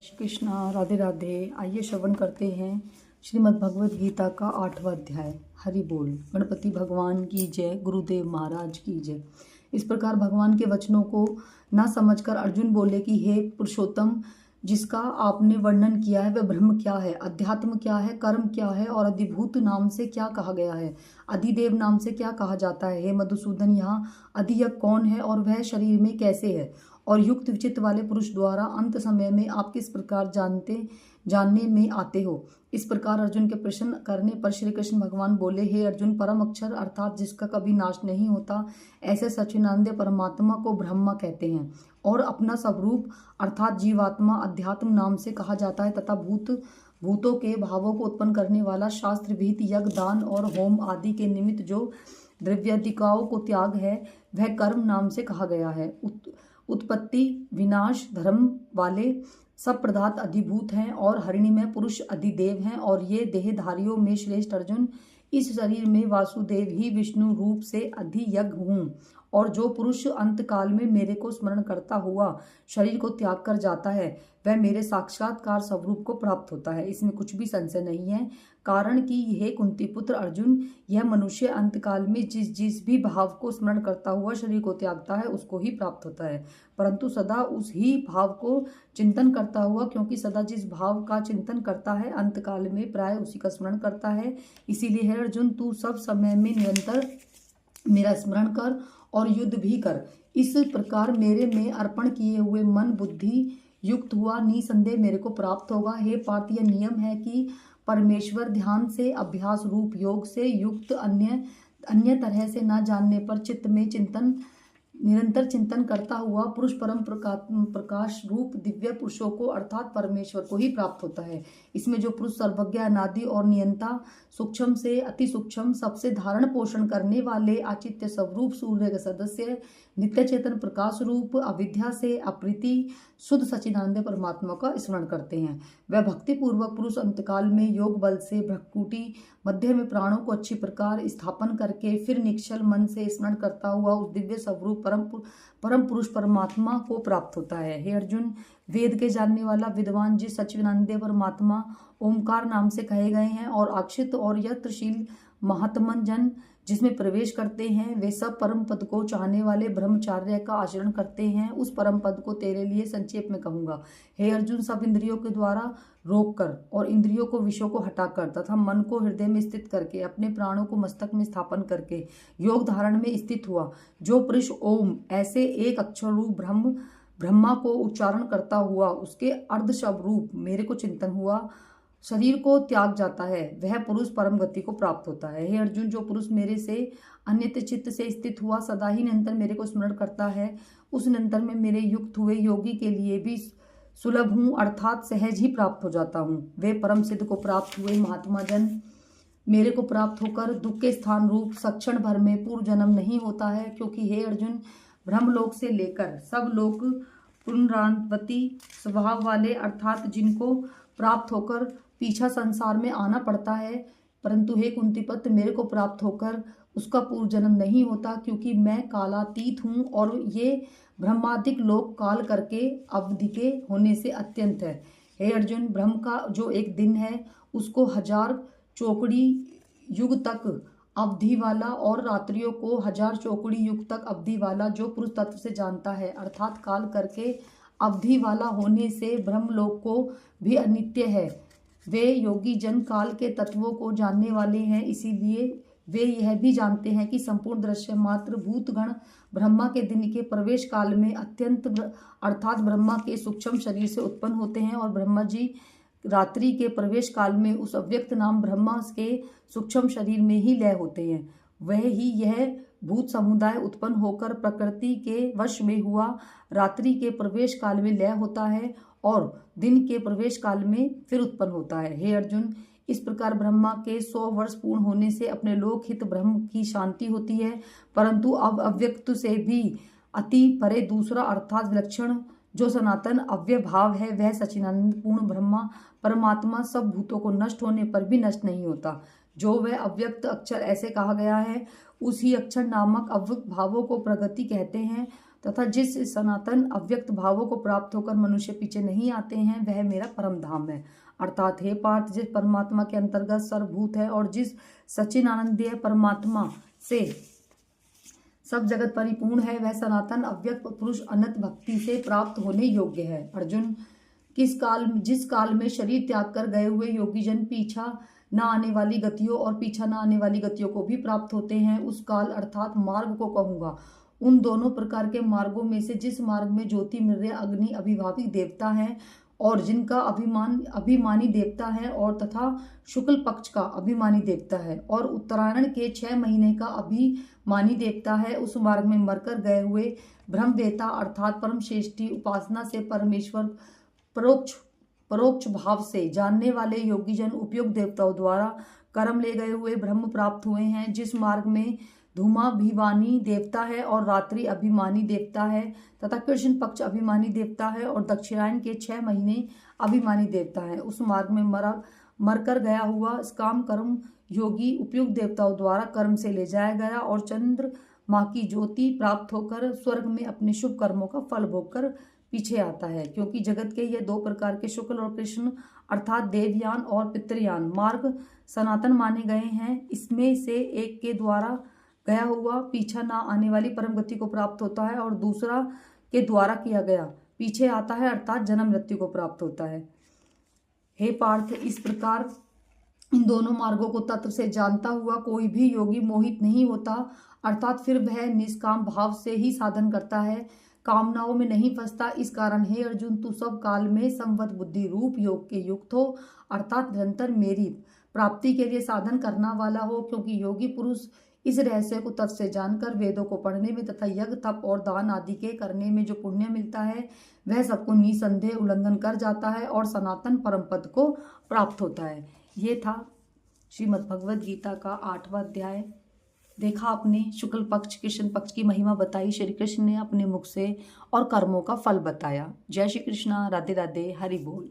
श्री कृष्णा, राधे राधे। आइए श्रवण करते हैं श्रीमद् भगवद गीता का 8वां अध्याय। हरि बोल। गणपति भगवान की जय, गुरुदेव महाराज की जय। इस प्रकार भगवान के वचनों को न समझकर अर्जुन बोले कि हे पुरुषोत्तम, जिसका आपने वर्णन किया है वह ब्रह्म क्या है, अध्यात्म क्या है, कर्म क्या है और अधिभूत नाम से क्या कहा गया है, अधिदेव नाम से क्या कहा जाता है। हे मधुसूदन, यहाँ अधियज्ञ कौन है और वह शरीर में कैसे है, और युक्त विचित वाले पुरुष द्वारा अंत समय में आप किस प्रकार जानने में आते हो। इस प्रकार अर्जुन के प्रश्न करने पर श्री कृष्ण भगवान बोले, हे अर्जुन, परम अक्षर अर्थात जिसका कभी नाश नहीं होता, ऐसे सच्चिदानंद परमात्मा को ब्रह्मा कहते हैं, और अपना स्वरूप अर्थात जीवात्मा अध्यात्म नाम से कहा जाता है, तथा भूतों के भावों को उत्पन्न करने वाला शास्त्र विहित यज्ञ, दान और होम आदि के निमित्त जो द्रव्याधिकाओं को त्याग है वह कर्म नाम से कहा गया है। उत्पत्ति विनाश धर्म वाले सब पदार्थ अधिभूत हैं और हरिणी में पुरुष अधिदेव हैं, और ये देहधारियों में श्रेष्ठ अर्जुन, इस शरीर में वासुदेव ही विष्णु रूप से अधियज्ञ हूँ। और जो पुरुष अंत काल में मेरे को स्मरण करता हुआ शरीर को त्याग कर जाता है वह मेरे साक्षात्कार स्वरूप को प्राप्त होता है। इसमें कुछ भी संशय नहीं है, कारण कि यह कुंती पुत्र अर्जुन, यह मनुष्य अंत काल में जिस भी भाव को स्मरण करता हुआ शरीर को त्यागता है उसको ही प्राप्त होता है, परंतु सदा उस ही भाव को चिंतन करता हुआ, क्योंकि सदा जिस भाव का चिंतन करता है अंत काल में प्राय उसी का स्मरण करता है। इसीलिए है अर्जुन, तू सब समय में निरंतर मेरा स्मरण कर और युद्ध भी कर। इस प्रकार मेरे में अर्पण किए हुए मन बुद्धि युक्त हुआ निसंदेह मेरे को प्राप्त होगा। हे पार्थ, यह नियम है कि परमेश्वर ध्यान से अभ्यास रूप योग से युक्त अन्य तरह से न जानने पर चित्त में निरंतर चिंतन करता हुआ पुरुष परम प्रकाश रूप दिव्य पुरुषों को अर्थात परमेश्वर को ही प्राप्त होता है। इसमें जो पुरुष सर्वज्ञ अनादि और नियंता, सूक्ष्म से अति सूक्ष्म, सबसे धारण पोषण करने वाले, आचित्य स्वरूप, सूर्य के सदस्य, नित्य चेतन प्रकाश रूप, अविद्या से अप्रीति शुद्ध सच्चिदानंद परमात्मा का स्मरण करते हैं, वह भक्ति पूर्वक पुरुष अंतकाल में योग बल से भ्रकुटी मध्य में प्राणों को अच्छी प्रकार स्थापन करके फिर निश्चल मन से स्मरण करता हुआ उस दिव्य स्वरूप परम पुरुष परमात्मा को प्राप्त होता है। हे अर्जुन, वेद के जानने वाला विद्वान जिस सच्चिदानंद परमात्मा ओमकार नाम से कहे गए हैं और अक्षित और यत्रशील महात्मन जन जिसमें प्रवेश करते हैं, वे सब परम पद को चाहने वाले ब्रह्मचार्य का आचरण करते हैं। उस परम पद को तेरे लिए संक्षेप में कहूंगा। हे अर्जुन, सब इंद्रियों के द्वारा रोक कर और इंद्रियों को विषयों को हटाकर तथा मन को हृदय में स्थित करके अपने प्राणों को मस्तक में स्थापन करके योग धारण में स्थित हुआ जो पुरुष ओम ऐसे एक अक्षर रूप ब्रह्मा को उच्चारण करता हुआ उसके अर्ध शब्द रूप मेरे को चिंतन हुआ शरीर को त्याग जाता है, वह पुरुष परम गति को प्राप्त होता है। हे अर्जुन, जो पुरुष मेरे से अन्यत्र चित्त से स्थित हुआ सदा ही निरंतर मेरे को स्मरण करता है, उस निरंतर में मेरे युक्त हुए योगी के लिए भी सुलभ हूँ, अर्थात सहज ही प्राप्त हो जाता हूँ। वे परम सिद्ध को प्राप्त हुए महात्मा जन मेरे को प्राप्त होकर दुख के स्थान रूप सक्षण भर में पूर्व जन्म नहीं होता है, क्योंकि हे अर्जुन, ब्रह्मलोक से लेकर सब लोग पुनरावृत्ति स्वभाव वाले अर्थात जिनको प्राप्त होकर पीछा संसार में आना पड़ता है, परंतु हे कुंतीपत, मेरे को प्राप्त होकर उसका पूर्व जन्म नहीं होता, क्योंकि मैं कालातीत हूँ और ये ब्रह्मादिक लोक काल करके अवधि के होने से अत्यंत है। हे अर्जुन, ब्रह्म का जो एक दिन है उसको 1000 चौकड़ी युग तक अवधि वाला और रात्रियों को 1000 चौकड़ी युग तक अवधि वाला जो पुरुष तत्व से जानता है, अर्थात काल करके अवधि वाला होने से ब्रह्मलोक को भी अनित्य है। वे योगी जन काल के तत्वों को जानने वाले हैं, इसीलिए वे यह भी जानते हैं कि संपूर्ण दृश्य मात्र भूतगण ब्रह्मा के दिन के प्रवेश काल में अत्यंत अर्थात ब्रह्मा के सूक्ष्म शरीर से उत्पन्न होते हैं, और ब्रह्मा जी रात्रि के प्रवेश काल में उस अव्यक्त नाम ब्रह्मा के सूक्ष्म शरीर में ही लय होते हैं। वह ही यह भूत समुदाय उत्पन्न होकर प्रकृति के वश में हुआ रात्रि के प्रवेश काल में लय होता है और दिन के प्रवेश काल में फिर उत्पन्न होता है। हे अर्जुन, इस प्रकार ब्रह्मा के 100 वर्ष पूर्ण होने से अपने लोक हित ब्रह्म की शांति होती है, परंतु अब अव्यक्त से भी अति परे दूसरा अर्थात विलक्षण जो सनातन अव्यय भाव है, वह सच्चिदानंद पूर्ण ब्रह्मा परमात्मा सब भूतों को नष्ट होने पर भी नष्ट नहीं होता। जो वह अव्यक्त अक्षर ऐसे कहा गया है, उसी अक्षर नामक अव्यक्त भावों को प्रगति कहते हैं, तथा जिस सनातन अव्यक्त भावों को प्राप्त होकर मनुष्य पीछे नहीं आते हैं वह मेरा परम धाम है। अर्थात हे पार्थ, जिस परमात्मा के अंतर्गत सर्वभूत है और जिस सचिन आनंदीय परमात्मा से सब जगत परिपूर्ण है, वह सनातन अव्यक्त पुरुष अनंत भक्ति से प्राप्त होने योग्य है। अर्जुन, जिस काल में शरीर त्याग कर गए हुए योगी जन पीछा न आने वाली गतियों और पीछा न आने वाली गतियों को भी प्राप्त होते हैं, उस काल अर्थात मार्ग को कहूंगा। उन दोनों प्रकार के मार्गों में से जिस मार्ग में ज्योतिर्मय अग्नि अभिभाविक देवता है और जिनका अभिमानी देवता है और तथा शुक्ल पक्ष का अभिमानी देवता है और उत्तरायण के 6 महीने का अभिमानी देवता है, उस मार्ग में मरकर गए हुए ब्रह्मवेता अर्थात परम श्रेष्ठी उपासना से परमेश्वर परोक्ष भाव से जानने वाले योगी जन उपयुक्त देवताओं द्वारा कर्म ले गए हुए ब्रह्म प्राप्त हुए हैं। जिस मार्ग में धूमाभिमानी देवता है और रात्रि अभिमानी देवता है तथा कृष्ण पक्ष अभिमानी देवता है और दक्षिणायन के 6 महीने अभिमानी देवता है, उस मार्ग में मरकर गया हुआ काम कर्म योगी उपयुक्त देवताओं द्वारा कर्म से ले जाया गया और चंद्र माँ की ज्योति प्राप्त होकर स्वर्ग में अपने शुभ कर्मों का फल भोग कर पीछे आता है। क्योंकि जगत के ये 2 प्रकार के शुक्ल और कृष्ण अर्थात देवयान और पितृयान मार्ग सनातन माने गए हैं, इसमें से एक के द्वारा गया हुआ पीछा ना आने वाली परम गति को प्राप्त होता है और दूसरा के द्वारा किया गया पीछे आता है अर्थात जन्म मृत्यु को प्राप्त होता है। हे पार्थ, इस प्रकार इन दोनों मार्गों को तत्व से जानता हुआ कोई भी योगी मोहित नहीं होता, अर्थात फिर वह निष्काम भाव से ही साधन करता है, कामनाओं में नहीं फंसता। इस कारण हे अर्जुन, तू सब काल में संवत बुद्धि रूप योग के युक्त हो, अर्थात निरंतर मेरी प्राप्ति के लिए साधन करना वाला हो। क्योंकि योगी पुरुष इस रहस्य को तत्व से जानकर वेदों को पढ़ने में तथा यज्ञ तप और दान आदि के करने में जो पुण्य मिलता है वह सबको निसंदेह उल्लंघन कर जाता है और सनातन परम पद को प्राप्त होता है। ये था श्रीमद् भगवद गीता का 8वां अध्याय। देखा आपने, शुक्ल पक्ष कृष्ण पक्ष की महिमा बताई श्री कृष्ण ने अपने मुख से और कर्मों का फल बताया। जय श्री कृष्णा, राधे राधे, हरि बोल।